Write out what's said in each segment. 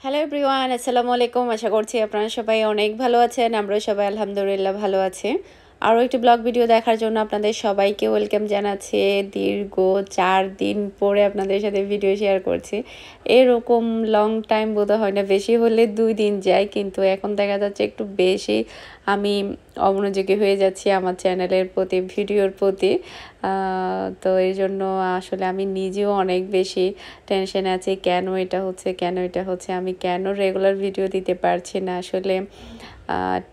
Hello everyone, আসসালামু আলাইকুম। আশা করছি আপনারা সবাই অনেক ভালো আছেন। আমরা সবাই আলহামদুলিল্লাহ ভালো আছি। আরও একটি ব্লগ ভিডিও দেখার জন্য আপনাদের সবাইকে ওয়েলকাম জানাচ্ছি। দীর্ঘ 4 দিন পরে আপনাদের সাথে ভিডিও শেয়ার করছি। এরকম লং টাইম বোধহয় হয় না, বেশি হলে 2 দিন যায়, কিন্তু এখন দেখা যাচ্ছে একটু বেশি আমি অমনোযোগী হয়ে যাচ্ছি আমার চ্যানেলের প্রতি, ভিডিওর প্রতি। তো এই জন্য আসলে আমি নিজেও অনেক বেশি টেনশনে আছি, কেন এটা হচ্ছে, আমি কেন রেগুলার ভিডিও দিতে পারছি না। আসলে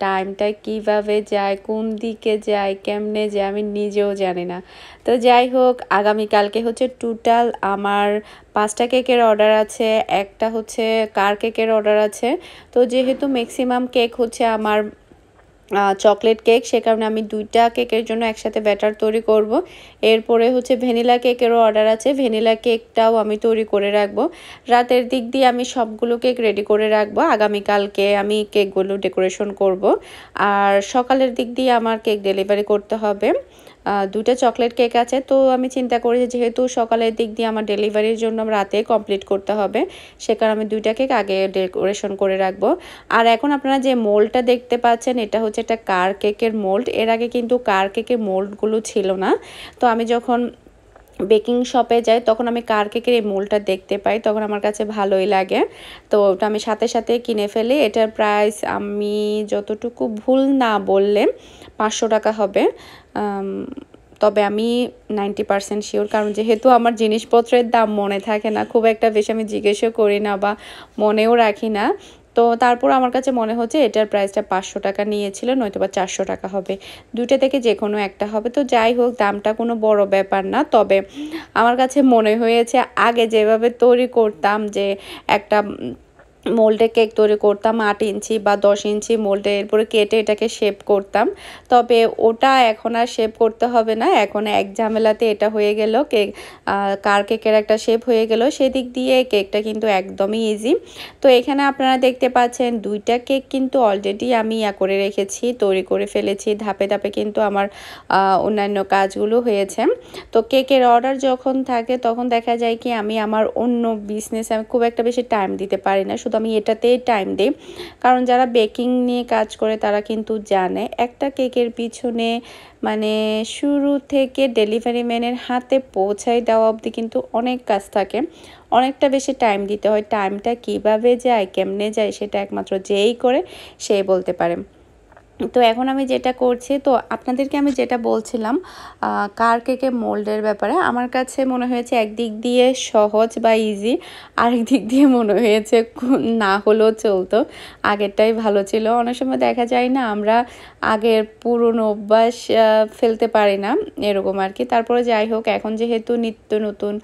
টাইমটা কিভাবে যায়, কোন দিকে যায়, কেমনে যায় আমি নিজেও জানি না। তো যাই হোক, আগামীকালকে হচ্ছে টোটাল আমার 5টা কেকের অর্ডার আছে, একটা হচ্ছে কার কেকের অর্ডার আছে। তো যেহেতু ম্যাক্সিমাম কেক হচ্ছে আমার চকলেট কেক, সে কারণে আমি 2টা কেকের জন্য একসাথে ব্যাটার তৈরি করব। এরপরে হচ্ছে ভ্যানিলা কেকেরও অর্ডার আছে, ভ্যানিলা কেকটাও আমি তৈরি করে রাখবো। রাতের দিক দিয়ে আমি সবগুলো কেক রেডি করে রাখবো, আগামীকালকে আমি কেকগুলো ডেকোরেশন করব। আর সকালের দিক দিয়ে আমার কেক ডেলিভারি করতে হবে। 2টা চকলেট কেক আছে, তো আমি চিন্তা করেছি যেহেতু সকালের দিক দিয়ে আমার ডেলিভারির জন্য রাতে কমপ্লিট করতে হবে, সে কারণে আমি 2টা কেক আগে ডেকোরেশন করে রাখবো। আর এখন আপনারা যে মোল্ডটা দেখতে পাচ্ছেন, এটা হচ্ছে একটা কার কেকের মোল্ড। এর আগে কিন্তু কার কেকের মোল্ডগুলো ছিল না। তো আমি যখন বেকিং শপে যাই তখন আমি কার কেকের এই মোল্ডটা দেখতে পাই, তখন আমার কাছে ভালোই লাগে। তো ওটা আমি সাথে সাথে কিনে ফেলি। এটার প্রাইস আমি যতটুকু ভুল না বললে 500 টাকা হবে। তবে আমি 90% শিওর, কারণ যেহেতু আমার জিনিসপত্রের দাম মনে থাকে না খুব একটা বেশি, আমি জিজ্ঞেসও করি না বা মনেও রাখি না। তো তারপর আমার কাছে মনে হচ্ছে এটার প্রাইসটা 500 টাকা নিয়েছিল, নয়তো বা 400 টাকা হবে। 2টা থেকে যে কোনো একটা হবে। তো যাই হোক, দামটা কোনো বড় ব্যাপার না। তবে আমার কাছে মনে হয়েছে আগে যেভাবে তৈরি করতাম, যে একটা মোল্ডে কেক তৈরি করতাম 8 ইঞ্চি বা 10 ইঞ্চি মোল্ডে, এরপরে কেটে এটাকে শেপ করতাম। তবে ওটা এখন আর শেপ করতে হবে না, এখন এক ঝামেলাতে এটা হয়ে গেল কেক, কার কেকের একটা শেপ হয়ে গেল। সেদিক দিয়ে কেকটা কিন্তু একদমই ইজি। তো এখানে আপনারা দেখতে পাচ্ছেন 2টা কেক কিন্তু অলরেডি আমি করে রেখেছি, তৈরি করে ফেলেছি। ধাপে ধাপে কিন্তু আমার অন্যান্য কাজগুলো হয়েছে। তো কেকের অর্ডার যখন থাকে তখন দেখা যায় কি আমি আমার অন্য বিজনেসে আমি খুব একটা বেশি টাইম দিতে পারি না, শুধু আমি এটাতেই টাইম দিই। কারণ যারা বেকিং নিয়ে কাজ করে তারা কিন্তু জানে একটা কেকের পিছনে মানে শুরু থেকে ডেলিভারি ম্যানের হাতে পৌঁছায় দেওয়া অবধি কিন্তু অনেক কাজ থাকে, অনেকটা বেশি টাইম দিতে হয়। টাইমটা কিভাবে যায়, কেমনে যায়, সেটা একমাত্র যেই করে সেই বলতে পারে। তো এখন আমি যেটা করছি, তো আপনাদেরকে আমি যেটা বলছিলাম কার কেকের মোল্ডের ব্যাপারে, আমার কাছে মনে হয়েছে একদিক দিয়ে সহজ বা ইজি, আরেক দিক দিয়ে মনে হয়েছে না হলেও চলতো, আগেরটাই ভালো ছিল। অনেক সময় দেখা যায় না আমরা আগের পুরনো অভ্যাস ফেলতে পারি না, এরকম আর কি। তারপরে যাই হোক, এখন যেহেতু নিত্য নতুন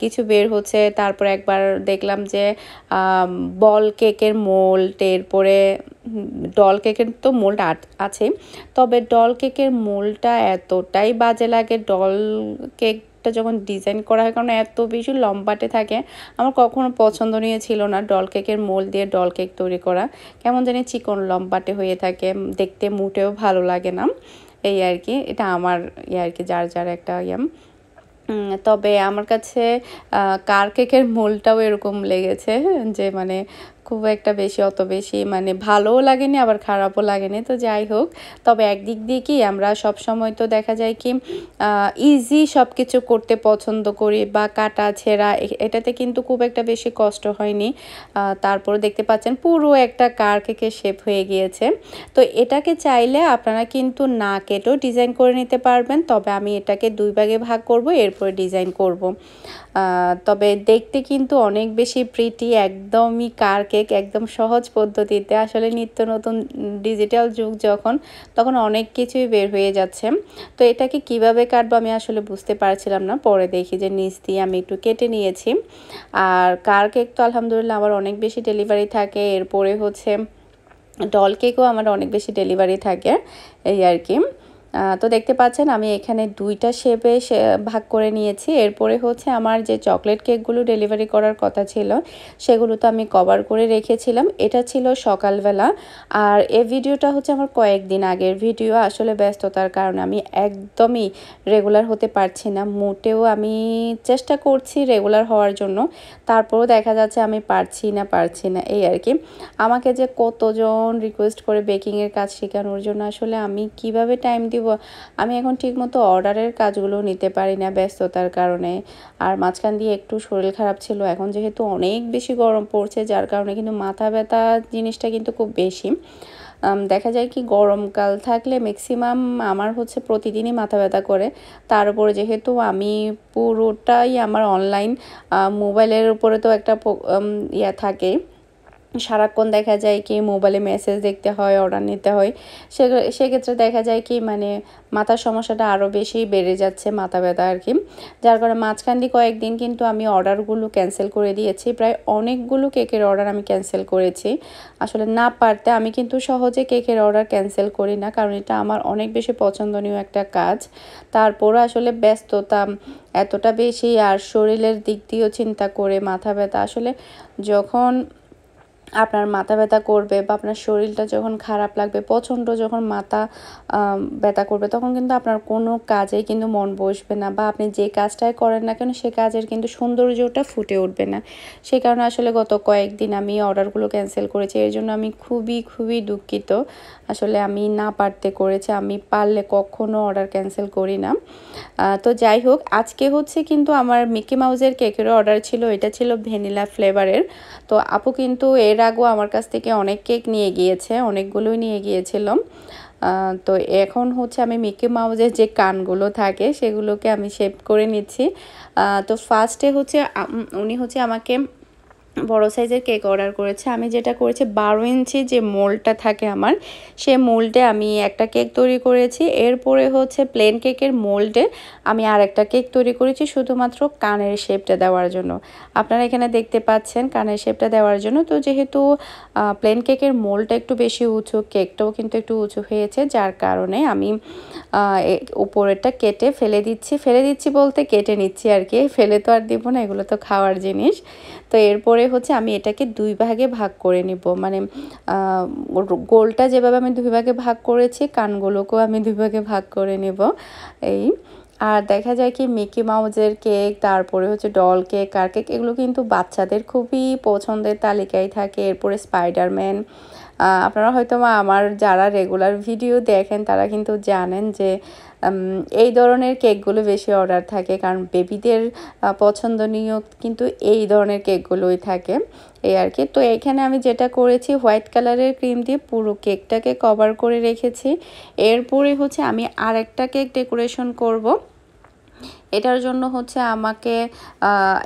কিছু বের হচ্ছে, তারপর একবার দেখলাম যে বল কেকের মোল্ড, এরপরে ডল কেকের তো মোল্ড আছে, তবে ডল কেকের মোল্ডটা এতটাই বাজে লাগে। ডল কেকটা যখন ডিজাইন করা হয়, কারণ এত বেশি লম্বাটে থাকে, আমার কখনো পছন্দনীয় ছিল না ডল কেকের মোল্ড দিয়ে ডল কেক তৈরি করা। কেমন জানি চিকন লম্বাটে হয়ে থাকে, দেখতে মোটেও ভালো লাগে না। এই আর কি, এটা আমার আর কি, যার যার একটা তবে আমার কাছে কার কেকের মোলটাও এরকম লেগেছে যে মানে খুব একটা বেশি, অত বেশি মানে ভালোও লাগেনি আবার খারাপও লাগেনি। তো যাই হোক, তবে একদিক দিয়ে কি আমরা সব সময় তো দেখা যায় কি ইজি সব কিছু করতে পছন্দ করি, বা কাটা ছেঁড়া এটাতে কিন্তু খুব একটা বেশি কষ্ট হয়নি। তারপর দেখতে পাচ্ছেন পুরো একটা কার কেকের শেপ হয়ে গিয়েছে। তো এটাকে চাইলে আপনারা কিন্তু না কেটেও ডিজাইন করে নিতে পারবেন, তবে আমি এটাকে 2 ভাগে ভাগ করব, এরপরে ডিজাইন করব। তবে দেখতে কিন্তু অনেক বেশি প্রিটি, একদমই কার কেক, একদম সহজ পদ্ধতিতে। আসলে নিত্য নতুন ডিজিটাল যুগ যখন, তখন অনেক কিছুই বের হয়ে যাচ্ছে। তো এটাকে কিভাবে কাটবো আমি আসলে বুঝতে পারছিলাম না, পরে দেখি যে নিচ দিয়ে আমি একটু কেটে নিয়েছি। আর কার কেক তো আলহামদুলিল্লাহ আমার অনেক বেশি ডেলিভারি থাকে, এরপরে হচ্ছে ডল কেকও আমার অনেক বেশি ডেলিভারি থাকে, এই আর কি। তো দেখতে পাচ্ছেন আমি এখানে 2টা শেপে ভাগ করে নিয়েছি। এরপরে হচ্ছে আমার যে চকলেট কেকগুলো ডেলিভারি করার কথা ছিল সেগুলো তো আমি কভার করে রেখেছিলাম। এটা ছিল সকালবেলা, আর এই ভিডিওটা হচ্ছে আমার কয়েকদিন আগের ভিডিও। আসলে ব্যস্ততার কারণে আমি একদমই রেগুলার হতে পারছি না, মোটেও। আমি চেষ্টা করছি রেগুলার হওয়ার জন্য, তারপরেও দেখা যাচ্ছে আমি পারছি না এই আর কি। আমাকে যে কতজন রিকোয়েস্ট করে বেকিংয়ের কাজ শেখানোর জন্য, আসলে আমি কিভাবে টাইম দিব। আমি এখন ঠিকমতো অর্ডারের কাজগুলো নিতে পারি না ব্যস্ততার কারণে। আর মাঝখান দিয়ে একটু শরীর খারাপ ছিল, এখন যেহেতু অনেক বেশি গরম পড়ছে যার কারণে কিন্তু মাথা ব্যথা জিনিসটা কিন্তু খুব বেশি। দেখা যায় কি গরমকাল থাকলে ম্যাক্সিমাম আমার হচ্ছে প্রতিদিনই মাথা ব্যথা করে। তার উপরে যেহেতু আমি পুরোটাই আমার অনলাইন, মোবাইলের উপরে তো একটা ইয়া থাকে, সারাক্ষণ দেখা যায় কি মোবাইলে মেসেজ দেখতে হয়, অর্ডার নিতে হয়। সেক্ষেত্রে দেখা যায় কি মানে মাথার সমস্যাটা আরও বেশি বেড়ে যাচ্ছে, মাথা ব্যথা আর কি। যার কারণে মাঝখান দিয়ে কয়েকদিন কিন্তু আমি অর্ডারগুলো ক্যান্সেল করে দিয়েছি। প্রায় অনেকগুলো কেকের অর্ডার আমি ক্যান্সেল করেছি। আসলে না পারতে আমি কিন্তু সহজে কেকের অর্ডার ক্যান্সেল করি না, কারণ এটা আমার অনেক বেশি পছন্দনীয় একটা কাজ। তারপরও আসলে ব্যস্ততা এতটা বেশি, আর শরীরের দিক দিয়েও চিন্তা করে মাথা ব্যথা। আসলে যখন আপনার মাথা ব্যথা করবে বা আপনার শরীরটা যখন খারাপ লাগবে, প্রচণ্ড যখন মাথা ব্যথা করবে, তখন কিন্তু আপনার কোনো কাজেই কিন্তু মন বসবে না, বা আপনি যে কাজটাই করেন না কেন সে কাজের কিন্তু সৌন্দর্যটা ফুটে উঠবে না। সে কারণে আসলে গত কয়েকদিন আমি অর্ডারগুলো ক্যান্সেল করেছি। এর জন্য আমি খুবই দুঃখিত। আসলে আমি না পারতে করেছি, আমি পারলে কখনো অর্ডার ক্যান্সেল করি না। তো যাই হোক, আজকে হচ্ছে কিন্তু আমার মিকি মাউসের কেকেরও অর্ডার ছিল। এটা ছিল ভ্যানিলা ফ্লেভারের। তো আপু কিন্তু এর আগেও আমার কাছ থেকে অনেক কেক নিয়ে গিয়েছে, অনেকগুলোই নিয়ে গিয়েছিল। তো এখন হচ্ছে আমি মিকি মাউসের যে কানগুলো থাকে সেগুলোকে আমি শেপ করে নিচ্ছি। তো ফার্স্টে হচ্ছে উনি হচ্ছে আমাকে বড় সাইজের কেক অর্ডার করেছে। আমি যেটা করেছি 12 ইঞ্চি যে মোল্ডটা থাকে আমার, সে মোল্ডে আমি একটা কেক তৈরি করেছি। এরপরে হচ্ছে প্লেন কেকের মোল্ডে আমি আর একটা কেক তৈরি করেছি শুধুমাত্র কানের শেপটা দেওয়ার জন্য। আপনারা এখানে দেখতে পাচ্ছেন কানের শেপটা দেওয়ার জন্য। তো যেহেতু প্লেন কেকের মোল্ডটা একটু বেশি উঁচু, কেকটাও কিন্তু একটু উঁচু হয়েছে, যার কারণে আমি উপরেরটা কেটে ফেলে দিচ্ছি বলতে কেটে নিচ্ছি আর কি। ফেলে তো আর দিব না, এগুলো তো খাওয়ার জিনিস। তো এরপরে হচ্ছে আমি এটাকে 2 ভাগে ভাগ করে নিব, মানে গোলটা যেভাবে আমি 2 ভাগে ভাগ করেছি, কানগুলোকেও আমি 2 ভাগে ভাগ করে নেব এই। আর দেখা যায় কি মিকি মাউসের কেক, তারপরে হচ্ছে ডল কেক, কার কেক, এগুলো কিন্তু বাচ্চাদের খুবই পছন্দের তালিকায় থাকে। এরপরে স্পাইডারম্যান। আপনারা হয়তো আমার যারা রেগুলার ভিডিও দেখেন তারা কিন্তু জানেন যে এই ধরনের কেকগুলো বেশি অর্ডার থাকে, কারণ বেবিদের পছন্দনীয় কিন্তু এই ধরনের কেকগুলোই থাকে এই আর কি। তো এখানে আমি যেটা করেছি, হোয়াইট কালারের ক্রিম দিয়ে পুরো কেকটাকে কভার করে রেখেছি। এরপরে হচ্ছে আমি আরেকটা কেক ডেকোরেশন করব। এটার জন্য হচ্ছে আমাকে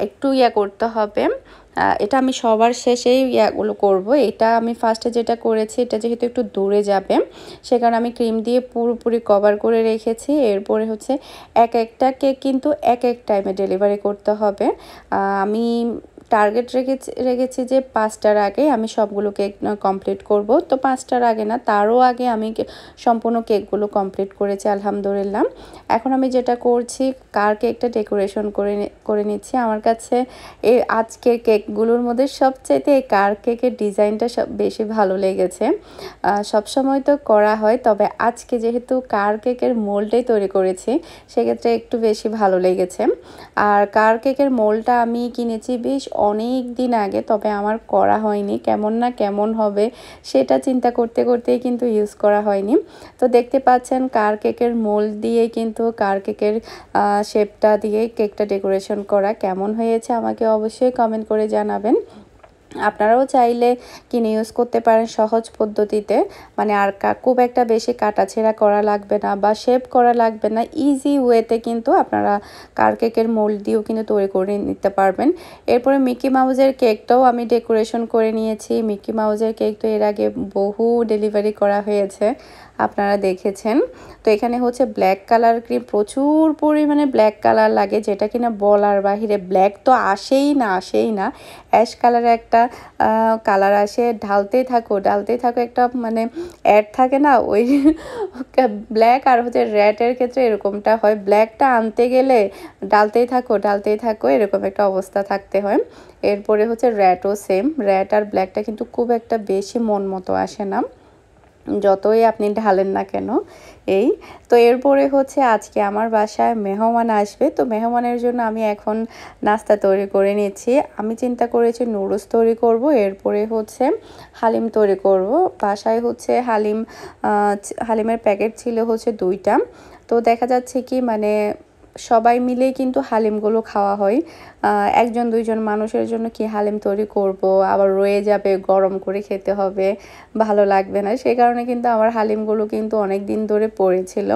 একটু করতে হবে। এটা আমি সবার শেষেই ইয়াগুলো করব। এটা আমি ফার্স্টে যেটা করেছি, এটা যেহেতু একটু দূরে যাবে সে কারণে আমি ক্রিম দিয়ে পুরোপুরি কভার করে রেখেছি। এরপরে হচ্ছে একটা কেক কিন্তু এক টাইমে ডেলিভারি করতে হবে। আমি টার্গেট রেখেছি যে 5টার আগে আমি সবগুলো কেক কমপ্লিট করব। তো 5টার আগে না, তারও আগে আমি সম্পূর্ণ কেকগুলো কমপ্লিট করেছি আলহামদুলিল্লাহ। এখন আমি যেটা করছি, কার কেকটা ডেকোরেশন করে নিচ্ছি। আমার কাছে এই আজকের কেকগুলোর মধ্যে সবচাইতে এই কার কেকের ডিজাইনটা বেশি ভালো লেগেছে। সবসময় তো করা হয়, তবে আজকে যেহেতু কার কেকের মোল্ডটাই তৈরি করেছি সেক্ষেত্রে একটু বেশি ভালো লেগেছে। আর কার কেকের মোল্ডটা আমি কিনেছি বেশ অনেক দিন আগে, তবে আমার করা হয়নি। কেমন হবে সেটা চিন্তা করতেই কিন্তু ইউজ করা হয়নি। তো দেখতে পাচ্ছেন কার কেকের মোল্ড দিয়ে কিন্তু কার কেকের শেপটা দিয়ে কেকটা ডেকোরেশন করা। কেমন হয়েছে আমাকে অবশ্যই কমেন্ট করে জানাবেন। আপনারাও চাইলে কিনে ইউজ করতে পারেন সহজ পদ্ধতিতে, মানে আর খুব একটা বেশি কাটাছেঁড়া করা লাগবে না বা শেপ করা লাগবে না, ইজি ওয়েতে কিন্তু আপনারা কার কেকের মোল্ড দিয়েও কিন্তু তৈরি করে নিতে পারবেন। এরপরে মিকি মাউসের কেকটাও আমি ডেকোরেশন করে নিয়েছি। মিকি মাউসের কেক তো এর আগে বহু ডেলিভারি করা হয়েছে, আপনারা দেখেছেন। তো এখানে হচ্ছে ব্ল্যাক কালার ক্রিম, প্রচুর পরিমাণে ব্ল্যাক কালার লাগে, যেটা কিনা বলার বাহিরে। ব্ল্যাক তো আসেই না, অ্যাশ কালারের একটা কালার আসে, ঢালতেই থাকো একটা মানে অ্যাড থাকে না, ওই ব্ল্যাক আর হচ্ছে রেডের ক্ষেত্রে এরকমটা হয়, ব্ল্যাকটা আনতে গেলে ডালতেই থাকো এরকম একটা অবস্থা থাকতে হয়। এরপরে হচ্ছে রেডও সেম, রেড আর ব্ল্যাকটা কিন্তু খুব একটা বেশি মন মতো আসে না যতই আপনি ঢালেন না কেন। এই তো এরপরে হচ্ছে আজকে আমার বাসায় মেহমান আসবে, তো মেহমানের জন্য আমি এখন নাস্তা তৈরি করে নিচ্ছি। আমি চিন্তা করেছি নুডলস তৈরি করব, এরপরে হচ্ছে হালিম তৈরি করব। বাসায় হচ্ছে হালিমের প্যাকেট ছিল হচ্ছে 2টা। তো দেখা যাচ্ছে কি মানে সবাই মিলেই কিন্তু হালিমগুলো খাওয়া হয়। একজন দুইজন মানুষের জন্য কি হালিম তৈরি করব, আবার রয়ে যাবে, গরম করে খেতে হবে, ভালো লাগবে না। সেই কারণে কিন্তু আমার হালিমগুলো কিন্তু অনেক দিন ধরে পড়েছিল।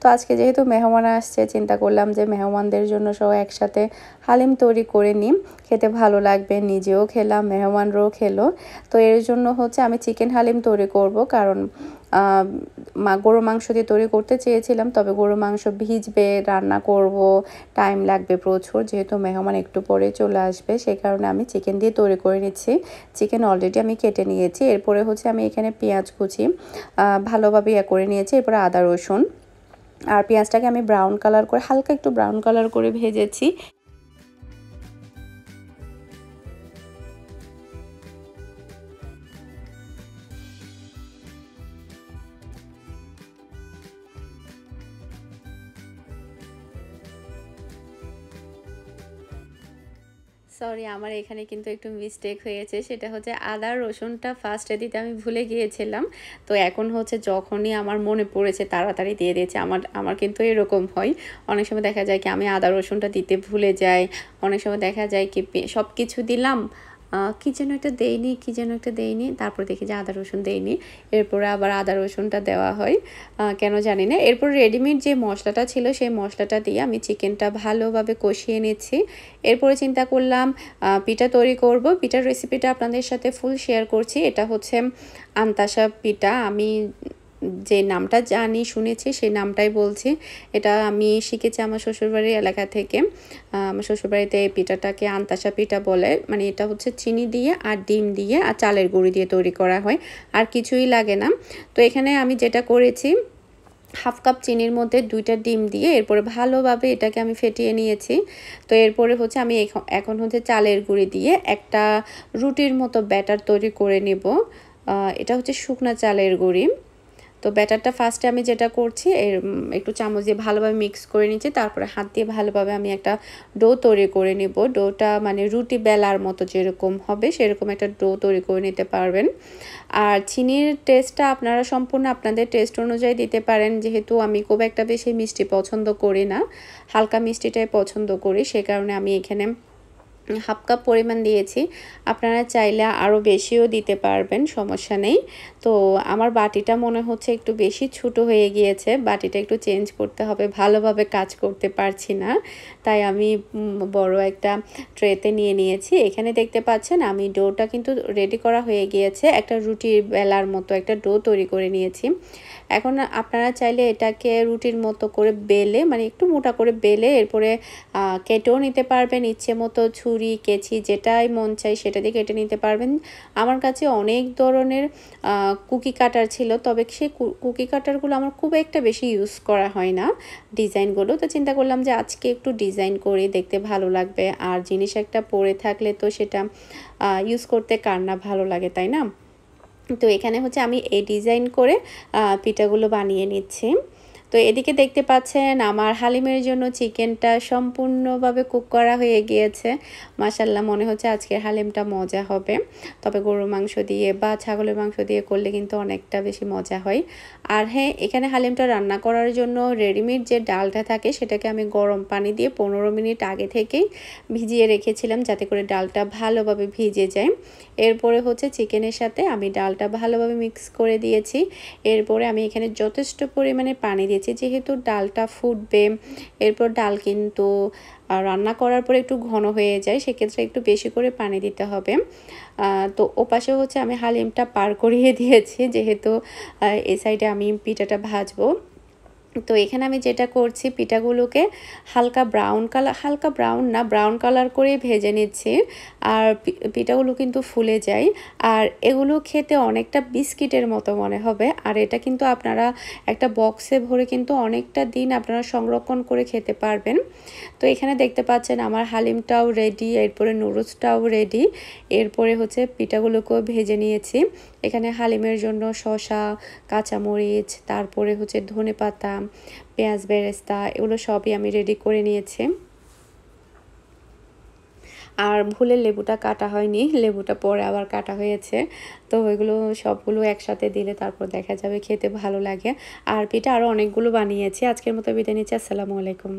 তো আজকে যেহেতু মেহমান আসছে, চিন্তা করলাম যে মেহমানদের জন্য সব একসাথে হালিম তৈরি করে নিই, খেতে ভালো লাগবে, নিজেও খেলাম, মেহমানরাও খেলো। তো এর জন্য হচ্ছে আমি চিকেন হালিম তৈরি করব, কারণ গরু মাংস দিয়ে তৈরি করতে চেয়েছিলাম, তবে গরু মাংস ভিজবে, রান্না করব, টাইম লাগবে প্রচুর, যেহেতু মেহমান একটু পরে চলে আসবে, সেই কারণে আমি চিকেন দিয়ে তৈরি করে নিচ্ছি। চিকেন অলরেডি আমি কেটে নিয়েছি। এরপরে হচ্ছে আমি এখানে পেঁয়াজ কুচি ভালোভাবে করে নিয়েছি, এরপরে আদা রসুন, আর পেঁয়াজটাকে আমি ব্রাউন কালার করে, হালকা একটু ব্রাউন কালার করে ভেজেছি। সরি, আমার এখানে কিন্তু একটু মিস্টেক হয়েছে, সেটা হচ্ছে আদা রসুনটা ফার্স্টে দিতে আমি ভুলে গিয়েছিলাম। তো এখন হচ্ছে যখনই আমার মনে পড়েছে তাড়াতাড়ি দিয়ে দিয়েছে। আমার কিন্তু এরকম হয়, অনেক সময় দেখা যায় কি আমি আদা রসুনটা দিতে ভুলে যাই, অনেক সময় দেখা যায় কি সব কিছু দিলাম, কী যেন একটা দেইনি, তারপর দেখি যে আদা রসুন দেইনি, এরপরে আবার আদা রসুনটা দেওয়া হয়, কেন জানি না। এরপর রেডিমেড যে মশলাটা ছিল সেই মশলাটা দিয়ে আমি চিকেনটা ভালোভাবে কষিয়ে নিচ্ছি। এরপরে চিন্তা করলাম পিঠা তৈরি করব। পিঠার রেসিপিটা আপনাদের সাথে ফুল শেয়ার করছি। এটা হচ্ছে আন্তাসা পিঠা, আমি যে নামটা জানি শুনেছি সেই নামটাই বলছি। এটা আমি শিখেছি আমার শ্বশুরবাড়ির এলাকা থেকে। আমার শ্বশুরবাড়িতে এই পিঠাটাকে আন্তাসা পিঠা বলে, মানে এটা হচ্ছে চিনি দিয়ে আর ডিম দিয়ে আর চালের গুঁড়ি দিয়ে তৈরি করা হয়, আর কিছুই লাগে না। তো এখানে আমি যেটা করেছি, হাফ কাপ চিনির মধ্যে 2টা ডিম দিয়ে এরপরে ভালোভাবে এটাকে আমি ফেটিয়ে নিয়েছি। তো এরপরে হচ্ছে আমি এখন হচ্ছে চালের গুঁড়ি দিয়ে একটা রুটির মতো ব্যাটার তৈরি করে নেব। এটা হচ্ছে শুকনা চালের গুঁড়ি। তো ব্যাটারটা ফার্স্টে আমি যেটা করছি, একটু চামচ দিয়ে ভালোভাবে মিক্স করে নিচ্ছি, তারপরে হাত দিয়ে ভালোভাবে আমি একটা ডো তৈরি করে নেব। ডোটা মানে রুটি বেলার মতো যেরকম হবে সেরকম একটা ডো তৈরি করে নিতে পারবেন। আর চিনির টেস্টটা আপনারা সম্পূর্ণ আপনাদের টেস্ট অনুযায়ী দিতে পারেন, যেহেতু আমি খুব একটা বেশি মিষ্টি পছন্দ করি না, হালকা মিষ্টিটাই পছন্দ করি, সে কারণে আমি এখানে হাফ কাপ পরিমাণ দিয়েছি। আপনারা চাইলে আরও বেশিও দিতে পারবেন, সমস্যা নেই। তো আমার বাটিটা মনে হচ্ছে একটু বেশি ছোটো হয়ে গিয়েছে, বাটিটা একটু চেঞ্জ করতে হবে, ভালোভাবে কাজ করতে পারছি না, তাই আমি বড় একটা ট্রেতে নিয়ে নিয়েছি। এখানে দেখতে পাচ্ছেন আমি ডোটা কিন্তু রেডি করা হয়ে গিয়েছে, একটা রুটির বেলার মতো একটা ডো তৈরি করে নিয়েছি। এখন আপনারা চাইলে এটাকে রুটির মতো করে বেলে, মানে একটু মোটা করে বেলে এরপরে কেটেও নিতে পারবেন, ইচ্ছে মতো ছুরি কেচি যেটাই মন চাই সেটা দিয়ে কেটে নিতে পারবেন। আমার কাছে অনেক ধরনের কুকি কাটার ছিল, তবে সেই কুকি কাটারগুলো আমার খুব একটা বেশি ইউজ করা হয় না ডিজাইনগুলো। তো চিন্তা করলাম যে আজকে একটু ডিজাইন করে দেখতে ভালো লাগবে, আর জিনিস একটা পরে থাকলে তো সেটা ইউজ করতে কার না ভালো লাগে, তাই না? তো এখানে হচ্ছে আমি এই ডিজাইন করে পিঠাগুলো বানিয়ে নিচ্ছি। তো এদিকে দেখতে পাচ্ছেন আমার হালিমের জন্য চিকেনটা সম্পূর্ণভাবে কুক করা হয়ে গিয়েছে। মাশাআল্লাহ, মনে হচ্ছে আজকের হালিমটা মজা হবে। তবে গরুর মাংস দিয়ে বা ছাগলের মাংস দিয়ে করলে কিন্তু অনেকটা বেশি মজা হয়। আর হ্যাঁ, এখানে হালিমটা রান্না করার জন্য রেডিমেড যে ডালটা থাকে সেটাকে আমি গরম পানি দিয়ে 15 মিনিট আগে থেকেই ভিজিয়ে রেখেছিলাম, যাতে করে ডালটা ভালোভাবে ভিজে যায়। এরপরে হচ্ছে চিকেনের সাথে আমি ডালটা ভালোভাবে মিক্স করে দিয়েছি। এরপরে আমি এখানে যথেষ্ট পরিমাণে পানি দিয়েছি, যেহেতু ডালটা ফুটবে। এরপর ডাল কিন্তু রান্না করার পরে একটু ঘন হয়ে যায়, সেক্ষেত্রে একটু বেশি করে পানি দিতে হবে। তো ওপাশে হচ্ছে আমি হালিমটা পার করিয়ে দিয়েছি, যেহেতু এই সাইডে আমি পিঠাটা ভাজবো। তো এখানে আমি যেটা করছি পিঠাগুলোকে হালকা ব্রাউন না ব্রাউন কালার করে ভেজে নিচ্ছি। আর পিঠাগুলো কিন্তু ফুলে যায় আর এগুলো খেতে অনেকটা বিস্কিটের মতো মনে হবে। আর এটা কিন্তু আপনারা একটা বক্সে ভরে কিন্তু অনেকটা দিন আপনারা সংরক্ষণ করে খেতে পারবেন। তো এখানে দেখতে পাচ্ছেন আমার হালিমটাও রেডি, এরপরে নুডলসটাও রেডি, এরপরে হচ্ছে পিঠাগুলোকেও ভেজে নিয়েছি। এখানে হালিমের জন্য শসা, কাঁচামরিচ, তারপরে হচ্ছে ধনেপাতা, পেঁয়াজ বেরেস্তা এগুলো সবই আমি রেডি করে নিয়েছি। আর ভুলে লেবুটা কাটা হয়নি, লেবুটা পরে আবার কাটা হয়েছে। তো ওইগুলো সবগুলো একসাথে দিলে তারপর দেখা যাবে খেতে ভালো লাগে। আর পিঠা আরও অনেকগুলো বানিয়েছি। আজকের মতো বিদায় নিচ্ছি। আসসালামু আলাইকুম।